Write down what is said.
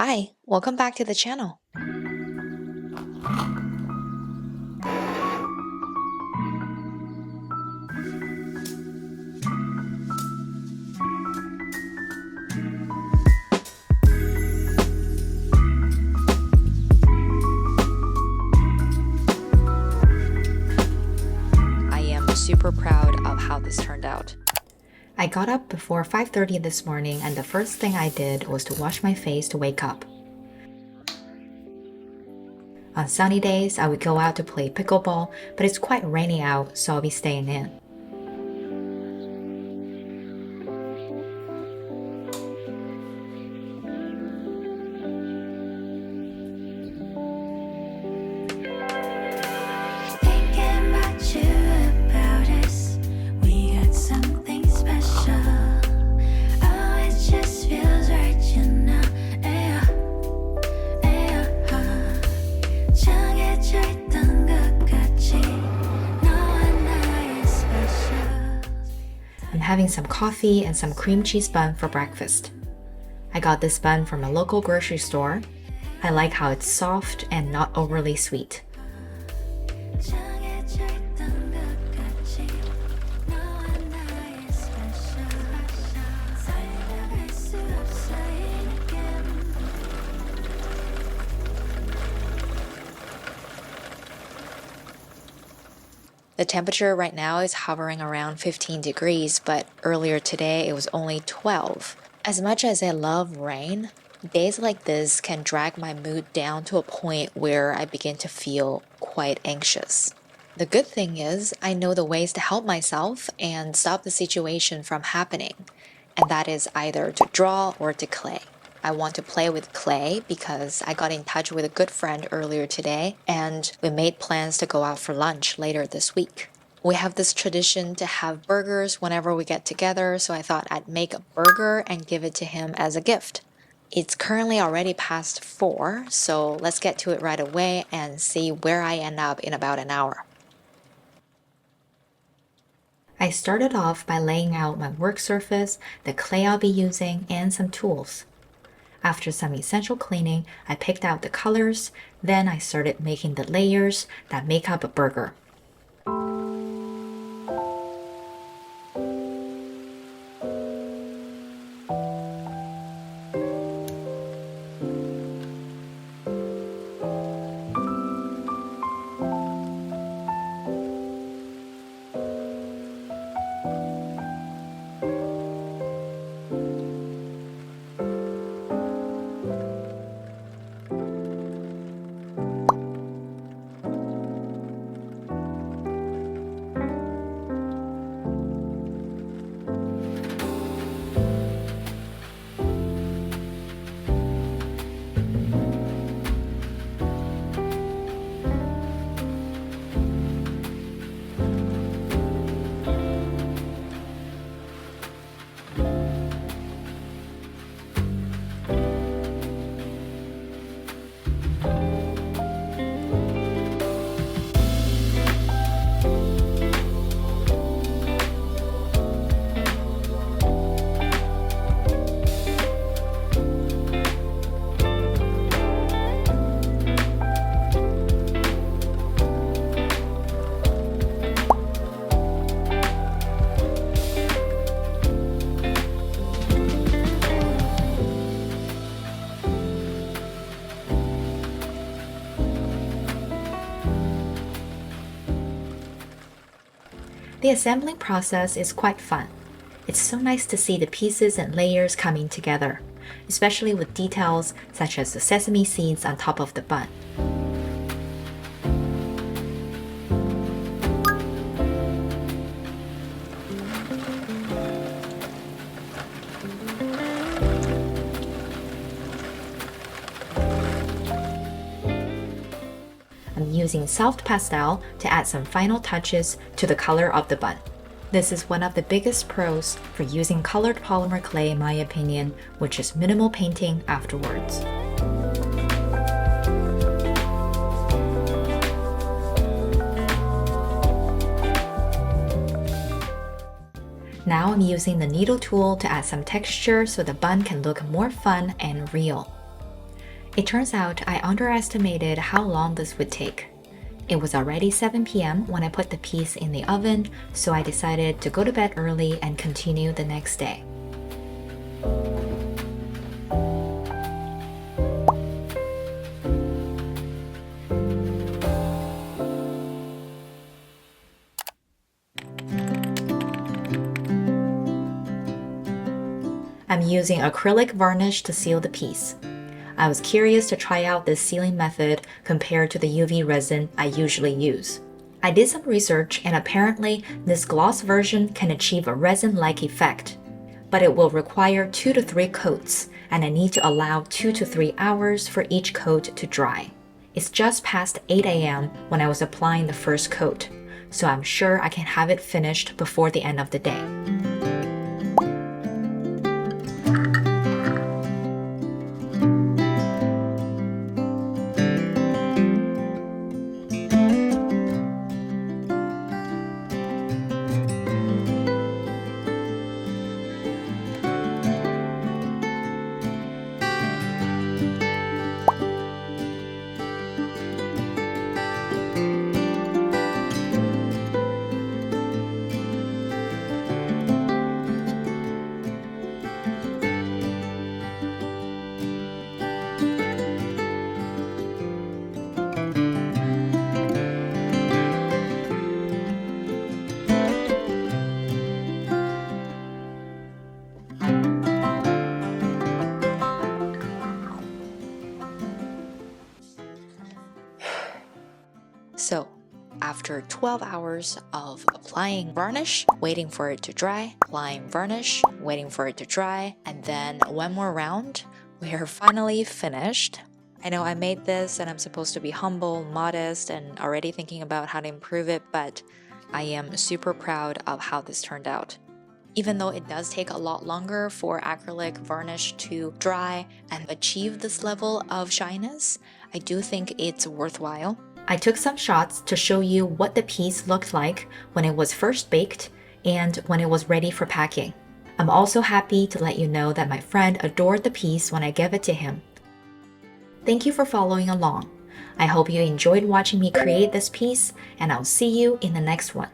Hi, welcome back to the channel. I am super proud of how this turned out. I got up before 5:30 this morning and the first thing I did was to wash my face to wake up. On sunny days, I would go out to play pickleball, but it's quite rainy out, so I'll be staying in. I'm having some coffee and some cream cheese bun for breakfast. I got this bun from a local grocery store. I like how it's soft and not overly sweet. The temperature right now is hovering around 15 degrees, but earlier today it was only 12. As much as I love rain, days like this can drag my mood down to a point where I begin to feel quite anxious. The good thing is I know the ways to help myself and stop the situation from happening, and that is either to draw or to clay. I want to play with clay because I got in touch with a good friend earlier today and we made plans to go out for lunch later this week. We have this tradition to have burgers whenever we get together, so I thought I'd make a burger and give it to him as a gift. It's currently already past 4, so let's get to it right away and see where I end up in about an hour. I started off by laying out my work surface, the clay I'll be using, and some tools. After some essential cleaning, I picked out the colors, then I started making the layers that make up a burger. The assembling process is quite fun. It's so nice to see the pieces and layers coming together, especially with details such as the sesame seeds on top of the bun. I'm using soft pastel to add some final touches to the color of the bun. This is one of the biggest pros for using colored polymer clay in my opinion, which is minimal painting afterwards. Now I'm using the needle tool to add some texture so the bun can look more fun and real. It turns out I underestimated how long this would take. It was already 7 p.m. when I put the piece in the oven, so I decided to go to bed early and continue the next day. I'm using acrylic varnish to seal the piece. I was curious to try out this sealing method compared to the UV resin I usually use. I did some research and apparently this gloss version can achieve a resin-like effect, but it will require 2 to 3 coats and I need to allow 2 to 3 hours for each coat to dry. It's just past 8 a.m. when I was applying the first coat, so I'm sure I can have it finished before the end of the day. So, after 12 hours of applying varnish, waiting for it to dry, applying varnish, waiting for it to dry, and then one more round, we are finally finished. I know I made this and I'm supposed to be humble, modest, and already thinking about how to improve it, but I am super proud of how this turned out. Even though it does take a lot longer for acrylic varnish to dry and achieve this level of shyness, I do think it's worthwhile. I took some shots to show you what the piece looked like when it was first baked and when it was ready for packing. I'm also happy to let you know that my friend adored the piece when I gave it to him. Thank you for following along. I hope you enjoyed watching me create this piece, and I'll see you in the next one.